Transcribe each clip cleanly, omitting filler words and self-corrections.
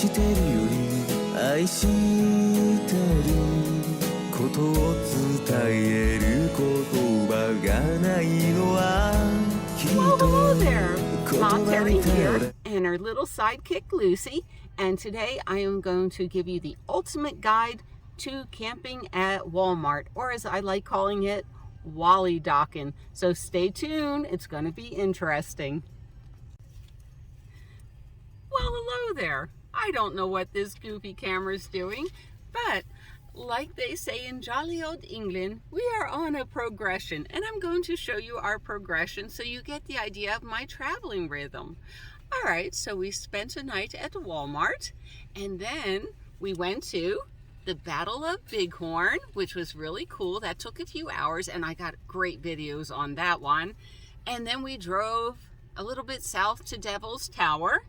してるより愛してることを伝える言葉がないのはきっと Well, hello there. 言 Mom 葉 Terry に頼 here れ and her little sidekick Lucy. And today I am going to give you the ultimate guide to camping at Wal-Mart, or as I like calling it, Wally Dockin'. So stay tuned. It's going to be interesting. Well, hello there. I don't know what this goofy camera's doing, but like they say in jolly old England, we are on a progression, and I'm going to show you our progression so you get the idea of my traveling rhythm. All right, so we spent a night at Walmart, and then we went to the Battle of Bighorn, which was really cool. That took a few hours, and I got great videos on that one. And then we drove a little bit south to Devil's Tower,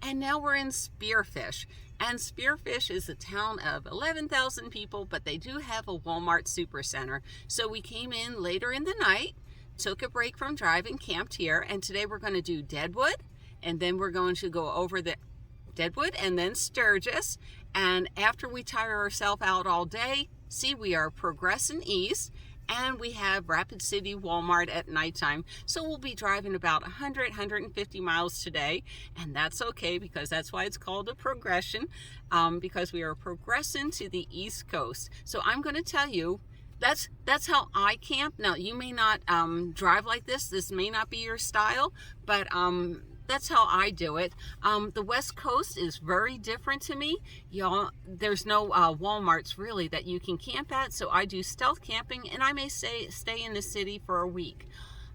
and now we're in Spearfish. And Spearfish is a town of 11,000 people, but they do have a Walmart Supercenter. So we came in later in the night, took a break from driving, camped here, and today we're going to do Deadwood, and then we're going to go over the Deadwood and then Sturgis. And after we tire ourselves out all day, see, we are progressing east, and we have Rapid City Walmart at nighttime. So we'll be driving about 150 miles today, and that's okay because that's why it's called a progression, because we are progressing to the East Coast. So I'm going to tell you, that's how I camp. Now, you may not drive like this. This may not be your style, but that's how I do it. The West Coast is very different to me. Y'all, there's no Walmarts really that you can camp at, so I do stealth camping, and I may stay in the city for a week.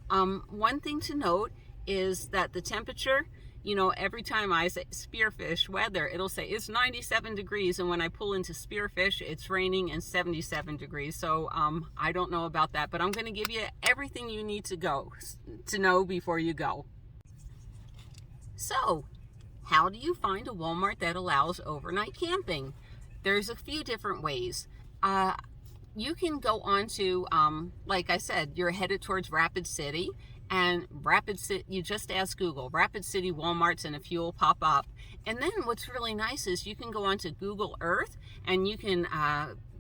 One thing to note is that the temperature, you know, every time I say Spearfish weather, it'll say it's 97 degrees, and when I pull into Spearfish, it's raining and 77 degrees. So I don't know about that, but I'm going to give you everything you need to know before you go. So, how do you find a Walmart that allows overnight camping? There's a few different ways. You can go on to, like I said, you're headed towards Rapid City, and you just ask Google, Rapid City Walmarts, and a few will pop up. And then what's really nice is you can go onto Google Earth, and you can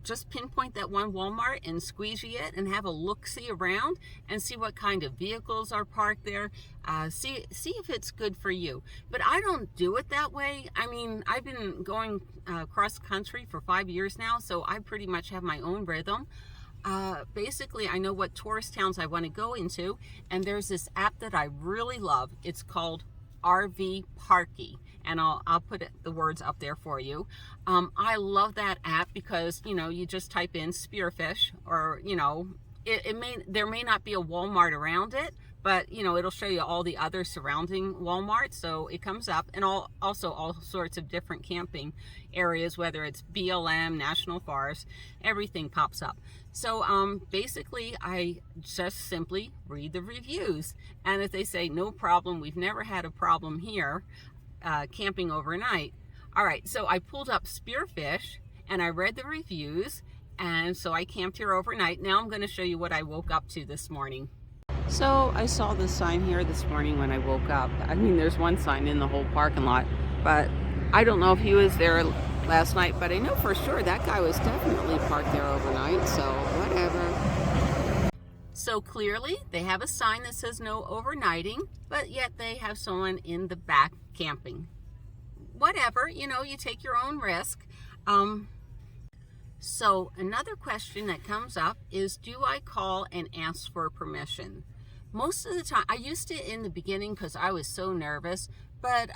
just pinpoint that one Walmart and squeegee it and have a look-see around and see what kind of vehicles are parked there. See if it's good for you. But I don't do it that way. I mean, I've been going cross country for 5 years now, so I pretty much have my own rhythm. Basically, I know what tourist towns I want to go into, and there's this app that I really love. It's called RV Parky, and I'll put the words up there for you. I love that app because, you know, you just type in Spearfish, or, you know, there may not be a Walmart around it, but, you know, it'll show you all the other surrounding Walmart. So it comes up, and also all sorts of different camping areas, whether it's BLM, National Forest, everything pops up. So basically, I just simply read the reviews. And if they say, no problem, we've never had a problem here camping overnight. All right, so I pulled up Spearfish, and I read the reviews, and so I camped here overnight. Now I'm going to show you what I woke up to this morning. So I saw this sign here this morning when I woke up. I mean, there's one sign in the whole parking lot, but I don't know if he was there last night, but I know for sure that guy was definitely parked there overnight, so whatever. So clearly they have a sign that says no overnighting, but yet they have someone in the back camping. Whatever, you know, you take your own risk. So another question that comes up is, do I call and ask for permission? Most of the time, I used to in the beginning because I was so nervous, but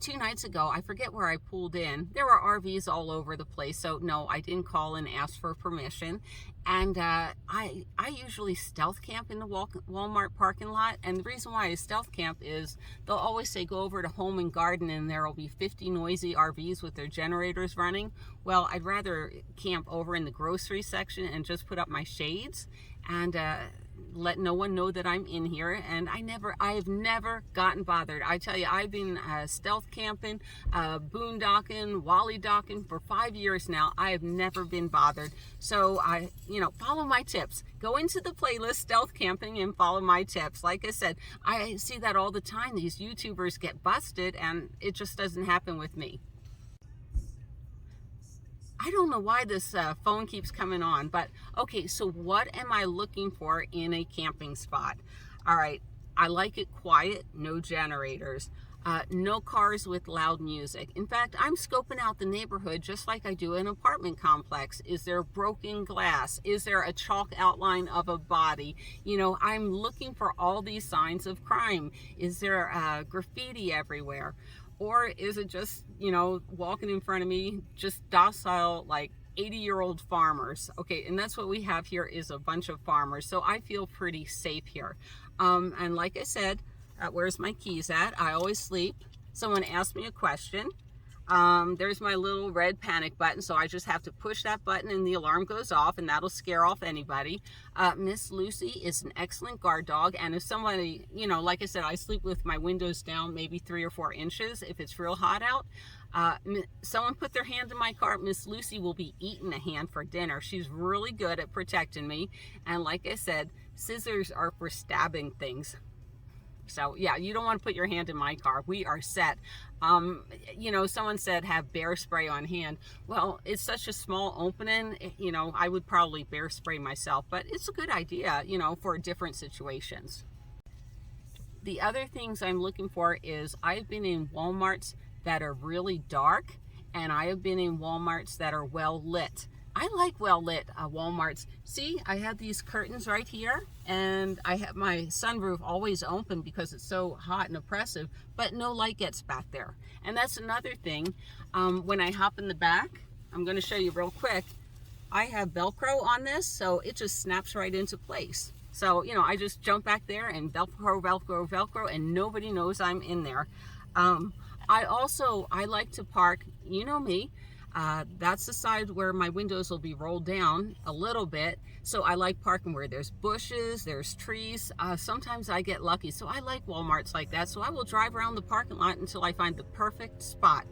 2 nights ago, I forget where I pulled in. There were RVs all over the place, so no, I didn't call and ask for permission. And I usually stealth camp in the Walmart parking lot, and the reason why I stealth camp is they'll always say go over to Home and Garden and there will be 50 noisy RVs with their generators running. Well, I'd rather camp over in the grocery section and just put up my shades and let no one know that I'm in here. And I have never gotten bothered. I tell you, I've been stealth camping, boondocking, Wally docking for 5 years now. I have never been bothered. So follow my tips. Go into the playlist stealth camping and follow my tips. Like I said, I see that all the time. These YouTubers get busted, and it just doesn't happen with me. I don't know why this phone keeps coming on, but okay, so what am I looking for in a camping spot? All right, I like it quiet, no generators, no cars with loud music. In fact, I'm scoping out the neighborhood just like I do an apartment complex. Is there broken glass? Is there a chalk outline of a body? You know, I'm looking for all these signs of crime. Is there graffiti everywhere? Or is it just, you know, walking in front of me, just docile, like 80-year-old farmers? Okay, and that's what we have here, is a bunch of farmers. So I feel pretty safe here. And like I said, where's my keys at? I always sleep. Someone asked me a question. There's my little red panic button, so I just have to push that button and the alarm goes off, and that'll scare off anybody. Miss Lucy is an excellent guard dog, and if somebody, you know, like I said, I sleep with my windows down maybe 3 or 4 inches if it's real hot out. Someone put their hand in my car, Miss Lucy will be eating a hand for dinner. She's really good at protecting me, and like I said, scissors are for stabbing things. So yeah, you don't want to put your hand in my car. We are set. You know, someone said have bear spray on hand. Well, it's such a small opening, you know, I would probably bear spray myself, but it's a good idea, you know, for different situations. The other things I'm looking for is I've been in Walmarts that are really dark, and I have been in Walmarts that are well lit. I like well-lit Walmarts. See, I have these curtains right here, and I have my sunroof always open because it's so hot and oppressive, but no light gets back there. And that's another thing. When I hop in the back, I'm going to show you real quick. I have Velcro on this, so it just snaps right into place. So, you know, I just jump back there and Velcro, Velcro, Velcro, and nobody knows I'm in there. I like to park, you know me, that's the side where my windows will be rolled down a little bit. So I like parking where there's bushes, there's trees. Sometimes I get lucky. So I like Walmarts like that. So I will drive around the parking lot until I find the perfect spot.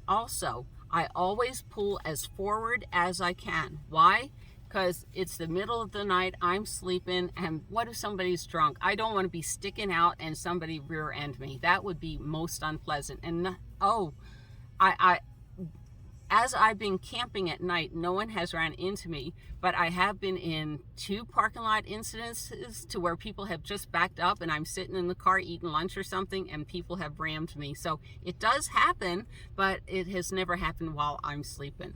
Also, I always pull as forward as I can. Why? Because it's the middle of the night, I'm sleeping, and what if somebody's drunk? I don't want to be sticking out and somebody rear end me. That would be most unpleasant. And as I've been camping at night, no one has ran into me, but I have been in 2 parking lot incidences to where people have just backed up and I'm sitting in the car eating lunch or something and people have rammed me. So it does happen, but it has never happened while I'm sleeping.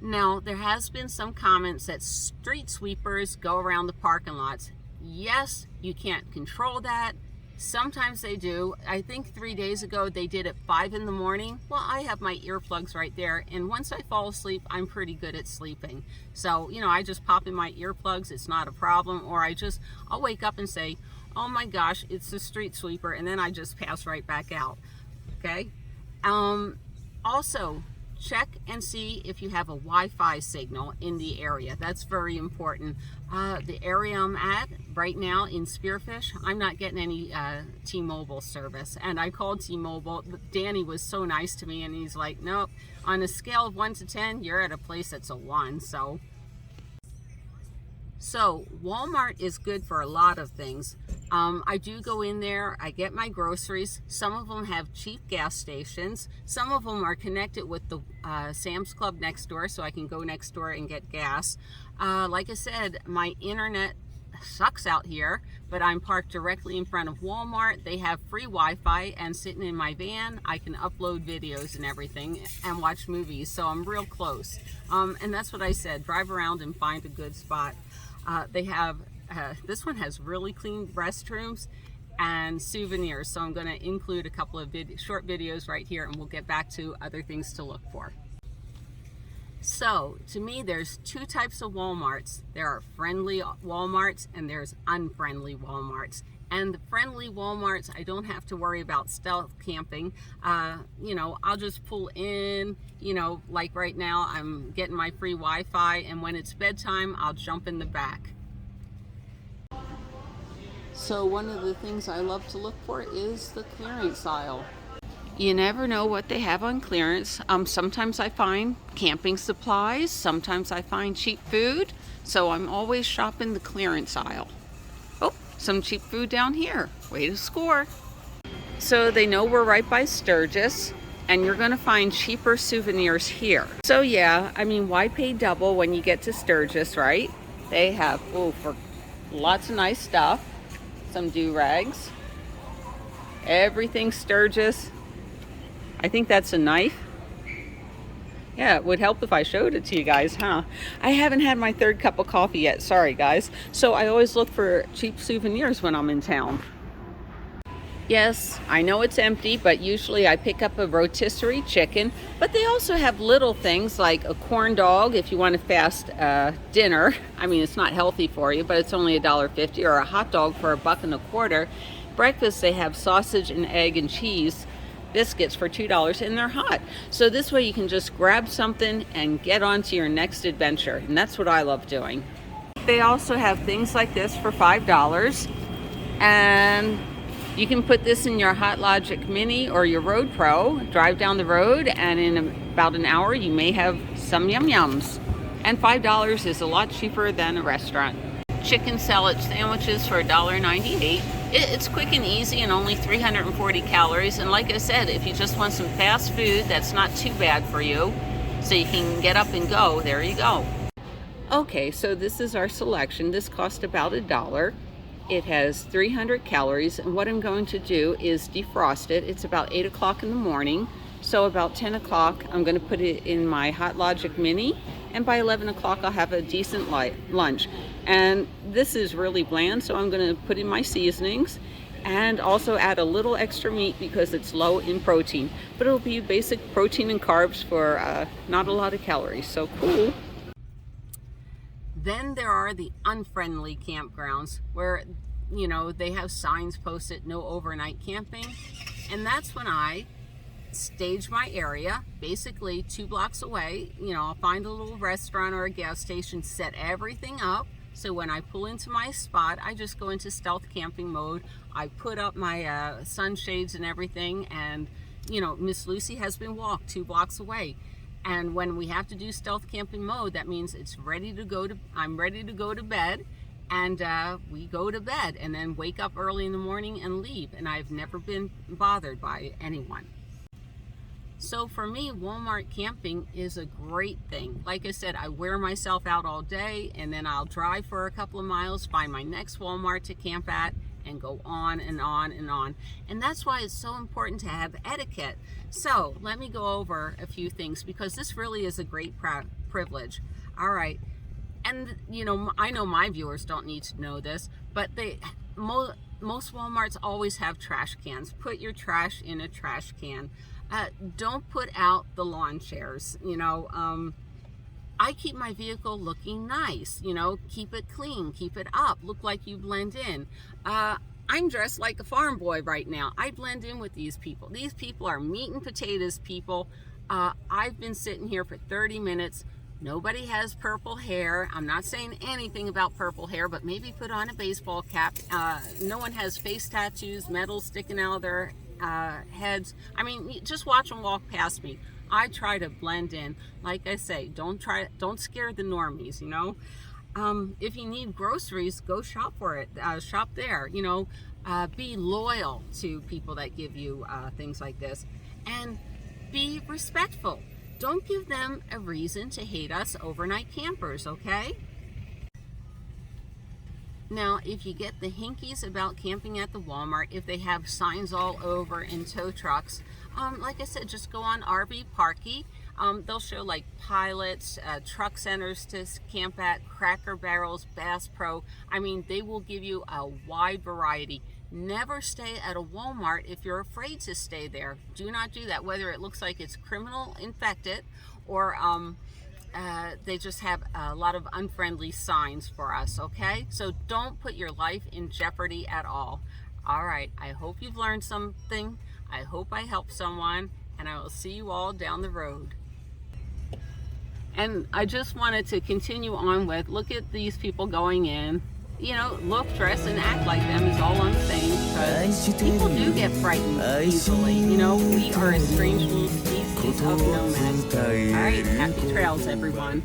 Now, there has been some comments that street sweepers go around the parking lots. Yes, you can't control that. Sometimes they do. I think 3 days ago they did at 5 in the morning. Well, I have my earplugs right there, and once I fall asleep, I'm pretty good at sleeping. So, you know, I just pop in my earplugs. It's not a problem. Or I'll wake up and say, oh my gosh, it's the street sweeper, and then I just pass right back out. Okay? Also, check and see if you have a Wi-Fi signal in the area. That's very important. The area I'm at right now in Spearfish, I'm not getting any T-Mobile service. And I called T-Mobile. Danny was so nice to me, and he's like, nope, on a scale of 1 to 10, you're at a place that's a 1. So Walmart is good for a lot of things. I do go in there, I get my groceries. Some of them have cheap gas stations. Some of them are connected with the Sam's Club next door, so I can go next door and get gas. Like I said, my internet sucks out here, but I'm parked directly in front of Walmart. They have free Wi-Fi, and sitting in my van, I can upload videos and everything and watch movies, so I'm real close. And that's what I said, drive around and find a good spot. They have, this one has really clean restrooms and souvenirs, so I'm going to include a couple of short videos right here, and we'll get back to other things to look for. So, to me, there's 2 types of Walmarts. There are friendly Walmarts and there's unfriendly Walmarts. And the friendly Walmarts, I don't have to worry about stealth camping. You know, I'll just pull in, you know, like right now, I'm getting my free Wi-Fi, and when it's bedtime, I'll jump in the back. So one of the things I love to look for is the clearance aisle. You never know what they have on clearance. Sometimes I find camping supplies, sometimes I find cheap food, so I'm always shopping the clearance aisle. Oh, some cheap food down here. Way to score. So they know we're right by Sturgis, and you're going to find cheaper souvenirs here. So yeah, I mean, why pay double when you get to Sturgis, right? They have, oh, for lots of nice stuff. Some do-rags. Everything Sturgis. I think that's a knife. Yeah, it would help if I showed it to you guys, huh? I haven't had my third cup of coffee yet. Sorry, guys. So I always look for cheap souvenirs when I'm in town. Yes, I know it's empty, but usually I pick up a rotisserie chicken. But they also have little things like a corn dog if you want a fast dinner. I mean, it's not healthy for you, but it's only $1.50, or a hot dog for $1.25. Breakfast, they have sausage and egg and cheese biscuits for $2, and they're hot. So this way you can just grab something and get on to your next adventure. And that's what I love doing. They also have things like this for $5. And you can put this in your Hot Logic Mini or your Road Pro, drive down the road, and in about an hour you may have some yum yums. And $5 is a lot cheaper than a restaurant. Chicken salad sandwiches for $1.98. It's quick and easy and only 340 calories. And like I said, if you just want some fast food that's not too bad for you, so you can get up and go, there you go. Okay, so this is our selection. This cost about $1. It has 300 calories, and what I'm going to do is defrost it. It's about 8 o'clock in the morning, so about 10 o'clock I'm going to put it in my Hot Logic Mini, and by 11 o'clock I'll have a decent lunch. And this is really bland, so I'm going to put in my seasonings and also add a little extra meat because it's low in protein. But it'll be basic protein and carbs for not a lot of calories, so cool. Then there are the unfriendly campgrounds where, you know, they have signs posted, no overnight camping. And that's when I stage my area, basically 2 blocks away. You know, I'll find a little restaurant or a gas station, set everything up. So when I pull into my spot, I just go into stealth camping mode. I put up my sunshades and everything. And, you know, Miss Lucy has been walked 2 blocks away. And when we have to do stealth camping mode, that means it's ready to go to, I'm ready to go to bed, and we go to bed and then wake up early in the morning and leave. And I've never been bothered by anyone. So for me, Wal-Mart camping is a great thing. Like I said, I wear myself out all day, and then I'll drive for a couple of miles, find my next Wal-Mart to camp at, and go on and on and on. And that's why it's so important to have etiquette. So let me go over a few things, because this really is a great privilege. All right. And you know, I know my viewers don't need to know this, but most Walmarts always have trash cans. Put your trash in a trash can. Don't put out the lawn chairs. You know, I keep my vehicle looking nice, you know, keep it clean, keep it up, look like you blend in. I'm dressed like a farm boy right now. I blend in with these people. These people are meat and potatoes people. I've been sitting here for 30 minutes. Nobody has purple hair. I'm not saying anything about purple hair, but maybe put on a baseball cap. No one has face tattoos, metal sticking out of their heads. I mean, just watch them walk past me. I try to blend in. Like I say, don't scare the normies, you know. If you need groceries, go shop for it. Shop there, you know. Be loyal to people that give you things like this. And be respectful. Don't give them a reason to hate us overnight campers, okay? Now, if you get the hinkies about camping at the Walmart, if they have signs all over in tow trucks, like I said, just go on RV Parky. They'll show like Pilots, truck centers to camp at, Cracker Barrels, Bass Pro. I mean, they will give you a wide variety. Never stay at a Walmart if you're afraid to stay there. Do not do that, whether it looks like it's criminal infected or they just have a lot of unfriendly signs for us, okay? So don't put your life in jeopardy at all. All right, I hope you've learned something. I hope I helped someone, and I will see you all down the road. And I just wanted to continue on with, look at these people going in. You know, look, dress, and act like them is all I'm saying, because people do get frightened easily. You know, we are a strange little species of nomads. All right, happy trails, everyone.